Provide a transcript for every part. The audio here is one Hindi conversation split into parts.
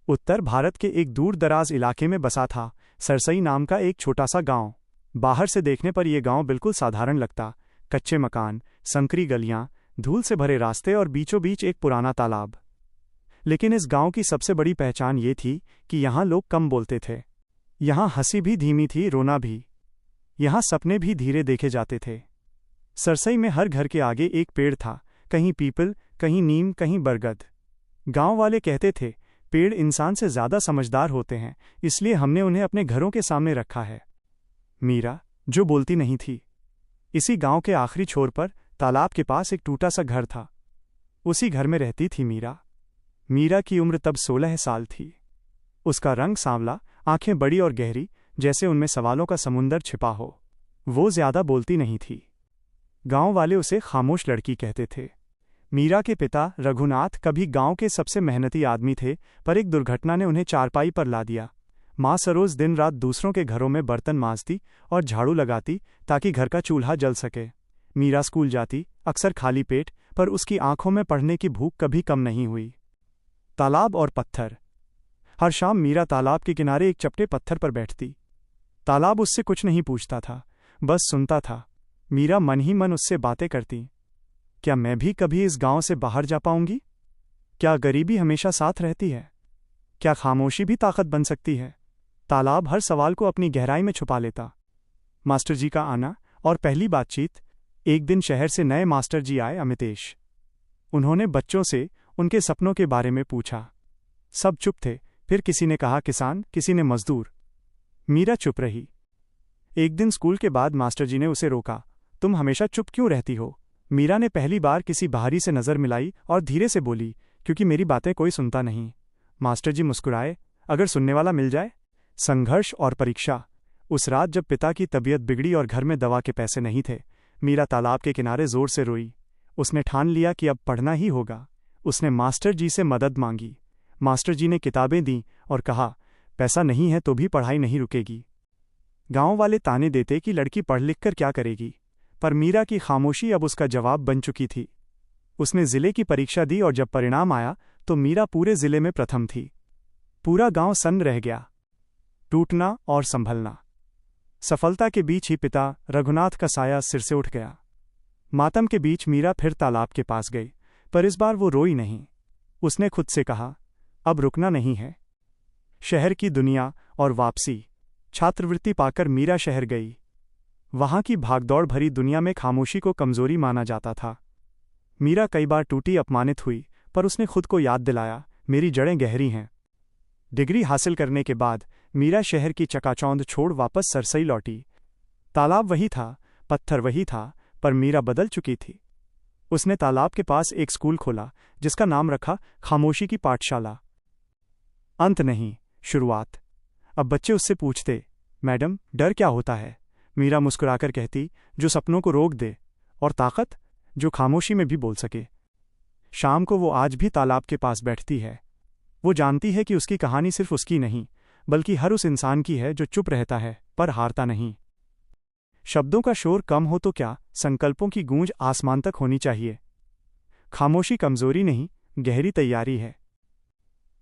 उत्तर भारत के एक दूर दराज इलाके में बसा था सरसई नाम का एक छोटा सा गांव। बाहर से देखने पर यह गांव बिल्कुल साधारण लगता। कच्चे मकान, संकरी गलियां, धूल से भरे रास्ते और बीचों बीच एक पुराना तालाब। लेकिन इस गांव की सबसे बड़ी पहचान ये थी कि यहाँ लोग कम बोलते थे। यहाँ हंसी भी धीमी थी, रोना भी। यहाँ सपने भी धीरे देखे जाते थे। सरसई में हर घर के आगे एक पेड़ था, कहीं पीपल, कहीं नीम, कहीं बरगद। गांव वाले कहते थे, पेड़ इंसान से ज्यादा समझदार होते हैं, इसलिए हमने उन्हें अपने घरों के सामने रखा है। मीरा, जो बोलती नहीं थी। इसी गांव के आखिरी छोर पर तालाब के पास एक टूटा सा घर था। उसी घर में रहती थी मीरा। मीरा की उम्र तब 16 साल थी। उसका रंग सांवला, आंखें बड़ी और गहरी, जैसे उनमें सवालों का समुंदर छिपा हो। वो ज्यादा बोलती नहीं थी। गांव वाले उसे खामोश लड़की कहते थे। मीरा के पिता रघुनाथ कभी गांव के सबसे मेहनती आदमी थे, पर एक दुर्घटना ने उन्हें चारपाई पर ला दिया। माँ सरोज दिन रात दूसरों के घरों में बर्तन मांजती और झाड़ू लगाती ताकि घर का चूल्हा जल सके। मीरा स्कूल जाती, अक्सर खाली पेट, पर उसकी आंखों में पढ़ने की भूख कभी कम नहीं हुई। तालाब और पत्थर। हर शाम मीरा तालाब के किनारे एक चपटे पत्थर पर बैठती। तालाब उससे कुछ नहीं पूछता था, बस सुनता था। मीरा मन ही मन उससे बातें करती। क्या मैं भी कभी इस गांव से बाहर जा पाऊंगी? क्या गरीबी हमेशा साथ रहती है? क्या खामोशी भी ताकत बन सकती है? तालाब हर सवाल को अपनी गहराई में छुपा लेता। मास्टर जी का आना और पहली बातचीत। एक दिन शहर से नए मास्टर जी आए, अमितेश। उन्होंने बच्चों से उनके सपनों के बारे में पूछा। सब चुप थे। फिर किसी ने कहा किसान, किसी ने मजदूर। मीरा चुप रही। एक दिन स्कूल के बाद मास्टर जी ने उसे रोका। तुम हमेशा चुप क्यों रहती हो? मीरा ने पहली बार किसी बाहरी से नजर मिलाई और धीरे से बोली, क्योंकि मेरी बातें कोई सुनता नहीं। मास्टर जी मुस्कुराए। अगर सुनने वाला मिल जाए? संघर्ष और परीक्षा। उस रात जब पिता की तबीयत बिगड़ी और घर में दवा के पैसे नहीं थे, मीरा तालाब के किनारे जोर से रोई। उसने ठान लिया कि अब पढ़ना ही होगा। उसने मास्टर जी से मदद मांगी। मास्टर जी ने किताबें दी और कहा, पैसा नहीं है तो भी पढ़ाई नहीं रुकेगी। गांव वाले ताने देते कि लड़की पढ़ लिख कर क्या करेगी, पर मीरा की खामोशी अब उसका जवाब बन चुकी थी। उसने जिले की परीक्षा दी और जब परिणाम आया तो मीरा पूरे जिले में प्रथम थी। पूरा गांव सन्न रह गया। टूटना और संभलना। सफलता के बीच ही पिता रघुनाथ का साया सिर से उठ गया। मातम के बीच मीरा फिर तालाब के पास गई, पर इस बार वो रोई नहीं। उसने खुद से कहा, अब रुकना नहीं है। शहर की दुनिया और वापसी। छात्रवृत्ति पाकर मीरा शहर गई। वहां की भागदौड़ भरी दुनिया में खामोशी को कमजोरी माना जाता था। मीरा कई बार टूटी, अपमानित हुई, पर उसने खुद को याद दिलाया, मेरी जड़ें गहरी हैं। डिग्री हासिल करने के बाद मीरा शहर की चकाचौंध छोड़ वापस सरसई लौटी। तालाब वही था, पत्थर वही था, पर मीरा बदल चुकी थी। उसने तालाब के पास एक स्कूल खोला, जिसका नाम रखा खामोशी की पाठशाला। अंत नहीं, शुरुआत। अब बच्चे उससे पूछते, मैडम, डर क्या होता है? मीरा मुस्कुराकर कहती, जो सपनों को रोक दे, और ताकत, जो खामोशी में भी बोल सके। शाम को वो आज भी तालाब के पास बैठती है। वो जानती है कि उसकी कहानी सिर्फ उसकी नहीं, बल्कि हर उस इंसान की है जो चुप रहता है पर हारता नहीं। शब्दों का शोर कम हो तो क्या, संकल्पों की गूंज आसमान तक होनी चाहिए। खामोशी कमजोरी नहीं, गहरी तैयारी है।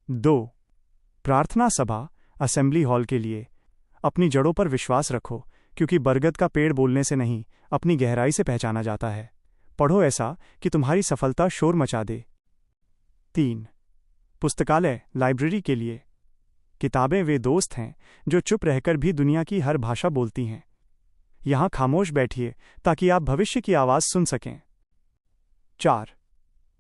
2. प्रार्थना सभा, असेंबली हॉल के लिए। अपनी जड़ों पर विश्वास रखो, क्योंकि बरगद का पेड़ बोलने से नहीं, अपनी गहराई से पहचाना जाता है। पढ़ो ऐसा कि तुम्हारी सफलता शोर मचा दे। 3. पुस्तकालय, लाइब्रेरी के लिए। किताबें वे दोस्त हैं जो चुप रहकर भी दुनिया की हर भाषा बोलती हैं। यहां खामोश बैठिए ताकि आप भविष्य की आवाज सुन सकें। 4.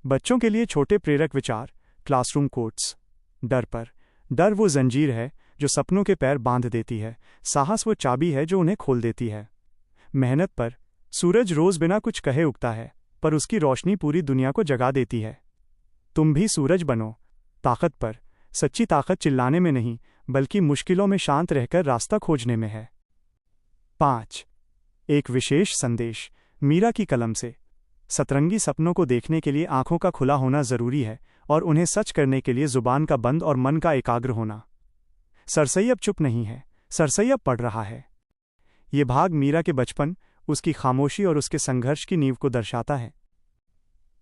बच्चों के लिए छोटे प्रेरक विचार, क्लासरूम कोट्स। डर पर। डर वो जंजीर है जो सपनों के पैर बांध देती है, साहस वो चाबी है जो उन्हें खोल देती है। मेहनत पर। सूरज रोज बिना कुछ कहे उगता है, पर उसकी रोशनी पूरी दुनिया को जगा देती है। तुम भी सूरज बनो। ताकत पर। सच्ची ताकत चिल्लाने में नहीं, बल्कि मुश्किलों में शांत रहकर रास्ता खोजने में है। 5. एक विशेष संदेश, मीरा की कलम से। सतरंगी सपनों को देखने के लिए आंखों का खुला होना जरूरी है, और उन्हें सच करने के लिए जुबान का बंद और मन का एकाग्र होना। सरसई अब चुप नहीं है, सरसई अब पढ़ रहा है। ये भाग मीरा के बचपन, उसकी खामोशी और उसके संघर्ष की नींव को दर्शाता है।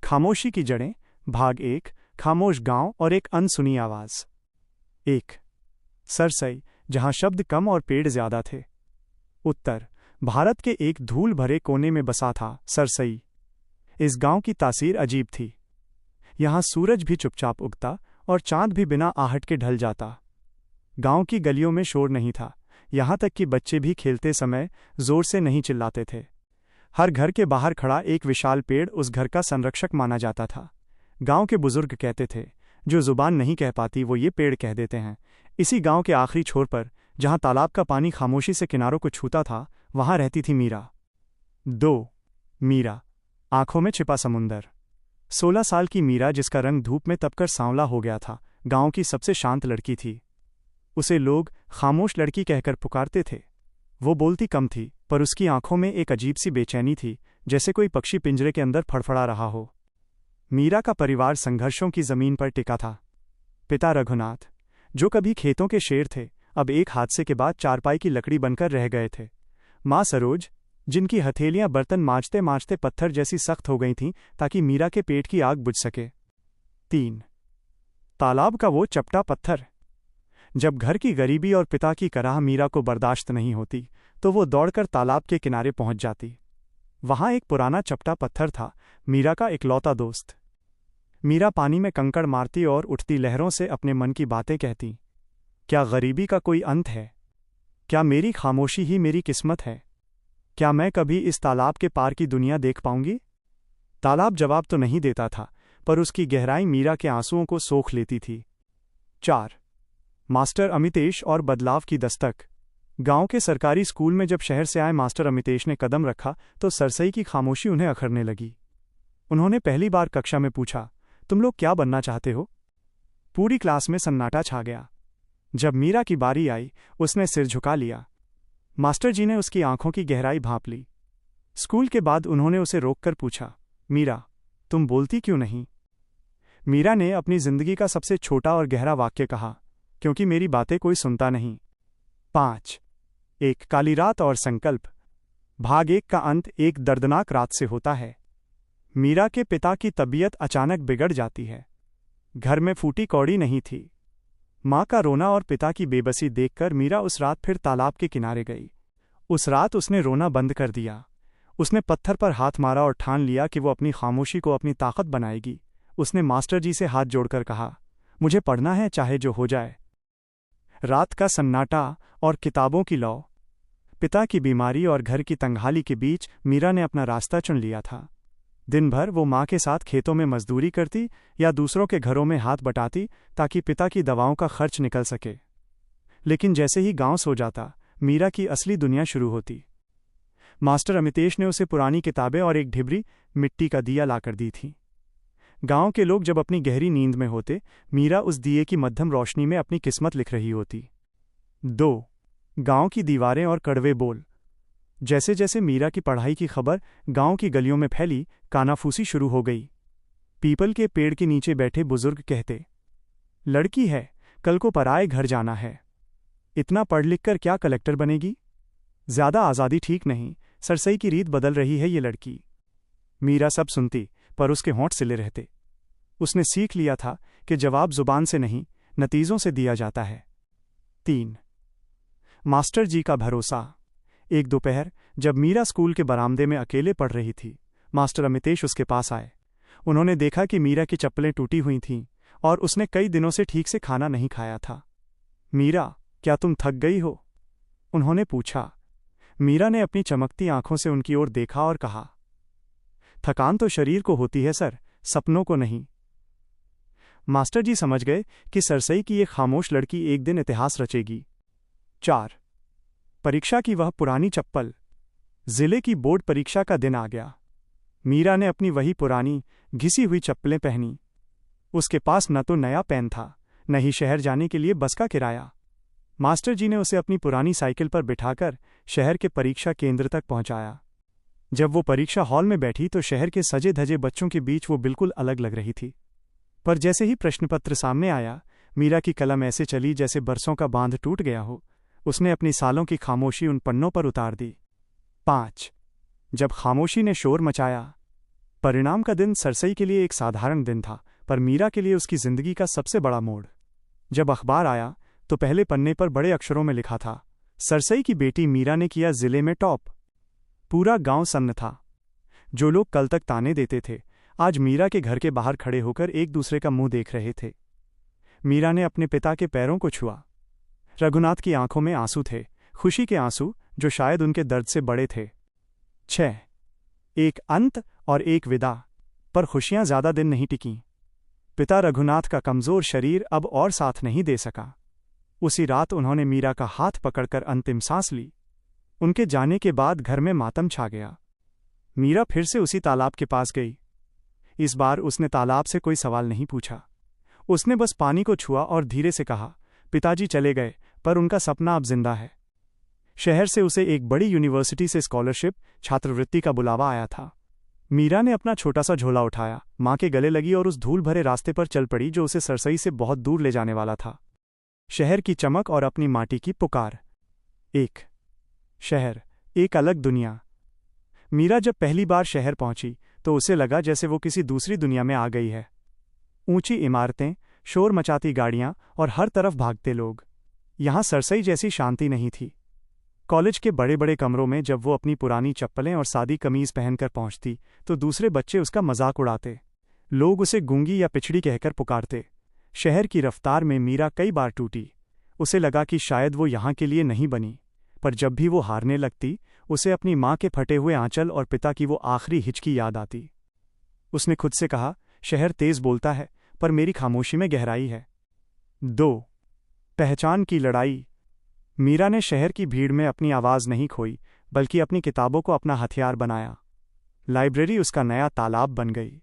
खामोशी की जड़ें, भाग 1, खामोश गांव और एक अनसुनी आवाज। एक, सरसई, जहां शब्द कम और पेड़ ज्यादा थे। उत्तर भारत के एक धूल भरे कोने में बसा था सरसई। इस गांव की तासीर अजीब थी। यहां सूरज भी चुपचाप उगता और चांद भी बिना आहट के ढल जाता। गांव की गलियों में शोर नहीं था, यहां तक कि बच्चे भी खेलते समय जोर से नहीं चिल्लाते थे। हर घर के बाहर खड़ा एक विशाल पेड़ उस घर का संरक्षक माना जाता था। गांव के बुजुर्ग कहते थे, जो जुबान नहीं कह पाती वो ये पेड़ कह देते हैं। इसी गांव के आखिरी छोर पर, जहां तालाब का पानी खामोशी से किनारों को छूता था, वहां रहती थी मीरा। 2. मीरा, आंखों में छिपा समुंदर। 16 साल की मीरा, जिसका रंग धूप में तपकर सांवला हो गया था, गांव की सबसे शांत लड़की थी। उसे लोग खामोश लड़की कहकर पुकारते थे। वो बोलती कम थी, पर उसकी आंखों में एक अजीब सी बेचैनी थी, जैसे कोई पक्षी पिंजरे के अंदर फड़फड़ा रहा हो। मीरा का परिवार संघर्षों की जमीन पर टिका था। पिता रघुनाथ, जो कभी खेतों के शेर थे, अब एक हादसे के बाद चारपाई की लकड़ी बनकर रह गए थे। माँ सरोज, जिनकी हथेलियां बर्तन मांजते मांजते पत्थर जैसी सख्त हो गई थीं ताकि मीरा के पेट की आग बुझ सके। 3. तालाब का वो चपटा पत्थर। जब घर की गरीबी और पिता की कराह मीरा को बर्दाश्त नहीं होती, तो वो दौड़कर तालाब के किनारे पहुंच जाती। वहां एक पुराना चपटा पत्थर था, मीरा का इकलौता दोस्त। मीरा पानी में कंकड़ मारती और उठती लहरों से अपने मन की बातें कहती। क्या गरीबी का कोई अंत है? क्या मेरी खामोशी ही मेरी किस्मत है? क्या मैं कभी इस तालाब के पार की दुनिया देख पाऊंगी? तालाब जवाब तो नहीं देता था, पर उसकी गहराई मीरा के आंसुओं को सोख लेती थी। 4. मास्टर अमितेश और बदलाव की दस्तक। गांव के सरकारी स्कूल में जब शहर से आए मास्टर अमितेश ने कदम रखा तो सरसई की खामोशी उन्हें अखरने लगी। उन्होंने पहली बार कक्षा में पूछा, तुम लोग क्या बनना चाहते हो? पूरी क्लास में सन्नाटा छा गया। जब मीरा की बारी आई, उसने सिर झुका लिया। मास्टर जी ने उसकी आंखों की गहराई भांप ली। स्कूल के बाद उन्होंने उसे रोककर पूछा, मीरा, तुम बोलती क्यों नहीं? मीरा ने अपनी जिंदगी का सबसे छोटा और गहरा वाक्य कहा, क्योंकि मेरी बातें कोई सुनता नहीं। 5. एक काली रात और संकल्प। भाग 1 का अंत एक दर्दनाक रात से होता है। मीरा के पिता की तबीयत अचानक बिगड़ जाती है। घर में फूटी कौड़ी नहीं थी। माँ का रोना और पिता की बेबसी देखकर मीरा उस रात फिर तालाब के किनारे गई। उस रात उसने रोना बंद कर दिया। उसने पत्थर पर हाथ मारा और ठान लिया कि वो अपनी खामोशी को अपनी ताकत बनाएगी। उसने मास्टर जी से हाथ जोड़कर कहा, मुझे पढ़ना है चाहे जो हो जाए। रात का सन्नाटा और किताबों की लौ। पिता की बीमारी और घर की तंगहाली के बीच मीरा ने अपना रास्ता चुन लिया था। दिन भर वो माँ के साथ खेतों में मजदूरी करती या दूसरों के घरों में हाथ बटाती ताकि पिता की दवाओं का खर्च निकल सके। लेकिन जैसे ही गांव सो जाता, मीरा की असली दुनिया शुरू होती। मास्टर अमितेश ने उसे पुरानी किताबें और एक ढिबरी मिट्टी का दिया लाकर दी थी। गांव के लोग जब अपनी गहरी नींद में होते, मीरा उस दिए की मध्यम रोशनी में अपनी किस्मत लिख रही होती। 2. गांव की दीवारें और कड़वे बोल। जैसे जैसे मीरा की पढ़ाई की खबर गांव की गलियों में फैली, कानाफूसी शुरू हो गई। पीपल के पेड़ के नीचे बैठे बुजुर्ग कहते, लड़की है, कल को पराए घर जाना है। इतना पढ़ लिख कर क्या कलेक्टर बनेगी? ज्यादा आज़ादी ठीक नहीं, सरसई की रीत बदल रही है ये लड़की। मीरा सब सुनती, पर उसके होंठ सिले रहते। उसने सीख लिया था कि जवाब जुबान से नहीं, नतीजों से दिया जाता है। 3. मास्टर जी का भरोसा। एक दोपहर, जब मीरा स्कूल के बरामदे में अकेले पढ़ रही थी, मास्टर अमितेश उसके पास आए। उन्होंने देखा कि मीरा की चप्पलें टूटी हुई थीं और उसने कई दिनों से ठीक से खाना नहीं खाया था। मीरा, क्या तुम थक गई हो? उन्होंने पूछा। मीरा ने अपनी चमकती आंखों से उनकी ओर देखा और कहा, थकान तो शरीर को होती है सर, सपनों को नहीं। मास्टर जी समझ गए कि सरसई की एक खामोश लड़की एक दिन इतिहास रचेगी। 4. परीक्षा की वह पुरानी चप्पल। जिले की बोर्ड परीक्षा का दिन आ गया। मीरा ने अपनी वही पुरानी घिसी हुई चप्पलें पहनी। उसके पास न तो नया पेन था, न ही शहर जाने के लिए बस का किराया। मास्टर जी ने उसे अपनी पुरानी साइकिल पर बिठाकर शहर के परीक्षा केंद्र तक पहुंचाया। जब वो परीक्षा हॉल में बैठी तो शहर के सजे धजे बच्चों के बीच वो बिल्कुल अलग लग रही थी। पर जैसे ही प्रश्नपत्र सामने आया, मीरा की कलम ऐसे चली जैसे बरसों का बांध टूट गया हो। उसने अपनी सालों की खामोशी उन पन्नों पर उतार दी। 5. जब खामोशी ने शोर मचाया। परिणाम का दिन सरसई के लिए एक साधारण दिन था, पर मीरा के लिए उसकी जिंदगी का सबसे बड़ा मोड़। जब अखबार आया तो पहले पन्ने पर बड़े अक्षरों में लिखा था, सरसई की बेटी मीरा ने किया जिले में टॉप। पूरा गांव सन्न था। जो लोग कल तक ताने देते थे, आज मीरा के घर के बाहर खड़े होकर एक दूसरे का मुंह देख रहे थे। मीरा ने अपने पिता के पैरों को छुआ। रघुनाथ की आंखों में आंसू थे, खुशी के आंसू जो शायद उनके दर्द से बड़े थे। 6 एक अंत और एक विदा, पर खुशियां ज्यादा दिन नहीं टिकीं। पिता रघुनाथ का कमजोर शरीर अब और साथ नहीं दे सका। उसी रात उन्होंने मीरा का हाथ पकड़कर अंतिम सांस ली। उनके जाने के बाद घर में मातम छा गया। मीरा फिर से उसी तालाब के पास गई। इस बार उसने तालाब से कोई सवाल नहीं पूछा। उसने बस पानी को छुआ और धीरे से कहा, पिताजी चले गए, पर उनका सपना अब जिंदा है। शहर से उसे एक बड़ी यूनिवर्सिटी से स्कॉलरशिप, छात्रवृत्ति का बुलावा आया था। मीरा ने अपना छोटा सा झोला उठाया, मां के गले लगी और उस धूल भरे रास्ते पर चल पड़ी जो उसे सरसई से बहुत दूर ले जाने वाला था। शहर की चमक और अपनी माटी की पुकार। एक शहर, एक अलग दुनिया। मीरा जब पहली बार शहर पहुंची तो उसे लगा जैसे वो किसी दूसरी दुनिया में आ गई है। ऊंची इमारतें, शोर मचाती गाड़ियां और हर तरफ भागते लोग। यहां सरसई जैसी शांति नहीं थी। कॉलेज के बड़े बड़े कमरों में जब वो अपनी पुरानी चप्पलें और सादी कमीज पहनकर पहुंचती तो दूसरे बच्चे उसका मजाक उड़ाते। लोग उसे गूंगी या पिछड़ी कहकर पुकारते। शहर की रफ्तार में मीरा कई बार टूटी। उसे लगा कि शायद वो यहाँ के लिए नहीं बनी, पर जब भी वो हारने लगती उसे अपनी माँ के फटे हुए आंचल और पिता की वो आखिरी हिचकी याद आती। उसने खुद से कहा, शहर तेज बोलता है पर मेरी खामोशी में गहराई है। 2 पहचान की लड़ाई। मीरा ने शहर की भीड़ में अपनी आवाज़ नहीं खोई, बल्कि अपनी किताबों को अपना हथियार बनाया। लाइब्रेरी उसका नया तालाब बन गई।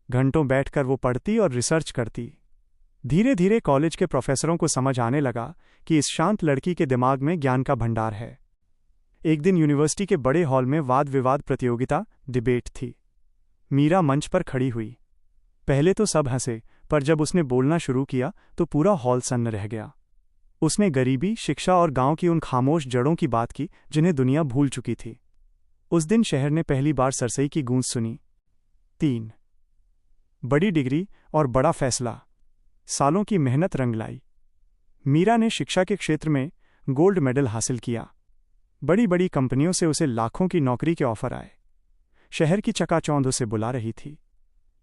घंटों बैठकर वो पढ़ती और रिसर्च करती। धीरे धीरे कॉलेज के प्रोफेसरों को समझ आने लगा कि इस शांत लड़की के दिमाग में ज्ञान का भंडार है। एक दिन यूनिवर्सिटी के बड़े हॉल में वाद विवाद प्रतियोगिता, डिबेट थी। मीरा मंच पर खड़ी हुई। पहले तो सब हंसे, पर जब उसने बोलना शुरू किया तो पूरा हॉल सन्न रह गया। उसने गरीबी, शिक्षा और गांव की उन खामोश जड़ों की बात की जिन्हें दुनिया भूल चुकी थी। उस दिन शहर ने पहली बार सरसई की गूंज सुनी। 3 बड़ी डिग्री और बड़ा फैसला। सालों की मेहनत रंग लाई। मीरा ने शिक्षा के क्षेत्र में गोल्ड मेडल हासिल किया। बड़ी बड़ी कंपनियों से उसे लाखों की नौकरी के ऑफर आए। शहर की चकाचौंध उसे बुला रही थी।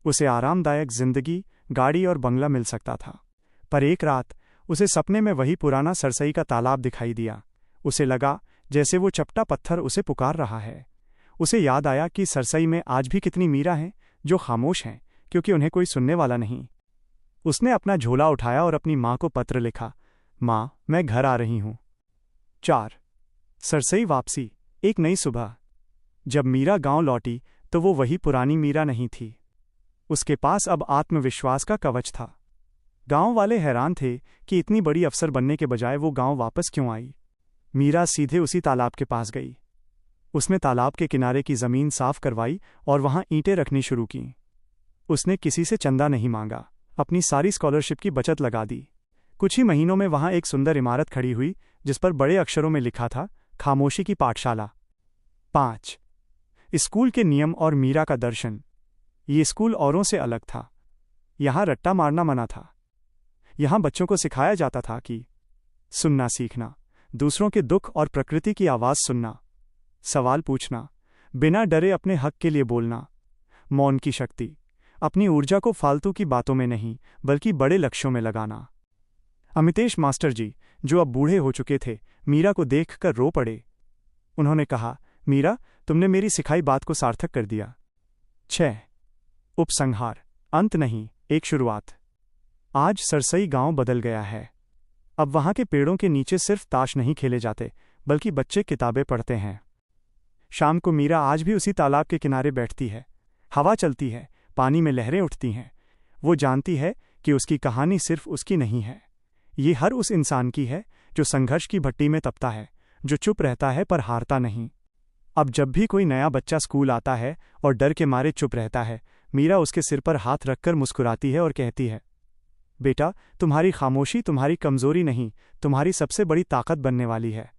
उसे आरामदायक जिंदगी, गाड़ी और बंगला मिल सकता था। पर एक रात उसे सपने में वही पुराना सरसई का तालाब दिखाई दिया। उसे लगा जैसे वो चपटा पत्थर उसे पुकार रहा है। उसे याद आया कि सरसई में आज भी कितनी मीरा हैं जो खामोश हैं क्योंकि उन्हें कोई सुनने वाला नहीं। उसने अपना झोला उठाया और अपनी माँ को पत्र लिखा, माँ, मैं घर आ रही हूँ। 4 सरसई वापसी, एक नई सुबह। जब मीरा गांव लौटी तो वो वही पुरानी मीरा नहीं थी। उसके पास अब आत्मविश्वास का कवच था। गांव वाले हैरान थे कि इतनी बड़ी अफसर बनने के बजाय वो गांव वापस क्यों आई। मीरा सीधे उसी तालाब के पास गई। उसने तालाब के किनारे की जमीन साफ करवाई और वहां ईंटें रखनी शुरू की। उसने किसी से चंदा नहीं मांगा, अपनी सारी स्कॉलरशिप की बचत लगा दी। कुछ ही महीनों में वहां एक सुंदर इमारत खड़ी हुई जिस पर बड़े अक्षरों में लिखा था, खामोशी की पाठशाला। 5 स्कूल के नियम और मीरा का दर्शन। ये स्कूल औरों से अलग था। यहां रट्टा मारना मना था। यहां बच्चों को सिखाया जाता था कि सुनना सीखना, दूसरों के दुख और प्रकृति की आवाज़ सुनना, सवाल पूछना, बिना डरे अपने हक के लिए बोलना, मौन की शक्ति, अपनी ऊर्जा को फालतू की बातों में नहीं बल्कि बड़े लक्ष्यों में लगाना। अमितेश मास्टर जी, जो अब बूढ़े हो चुके थे, मीरा को देखकर रो पड़े। उन्होंने कहा, मीरा, तुमने मेरी सिखाई बात को सार्थक कर दिया। 6 उपसंहार, अंत नहीं, एक शुरुआत। आज सरसई गांव बदल गया है। अब वहां के पेड़ों के नीचे सिर्फ ताश नहीं खेले जाते, बल्कि बच्चे किताबें पढ़ते हैं। शाम को मीरा आज भी उसी तालाब के किनारे बैठती है। हवा चलती है, पानी में लहरें उठती हैं। वो जानती है कि उसकी कहानी सिर्फ उसकी नहीं है, ये हर उस इंसान की है जो संघर्ष की भट्टी में तपता है, जो चुप रहता है पर हारता नहीं। अब जब भी कोई नया बच्चा स्कूल आता है और डर के मारे चुप रहता है, मीरा उसके सिर पर हाथ रखकर मुस्कुराती है और कहती है, बेटा, तुम्हारी खामोशी तुम्हारी कमजोरी नहीं, तुम्हारी सबसे बड़ी ताकत बनने वाली है।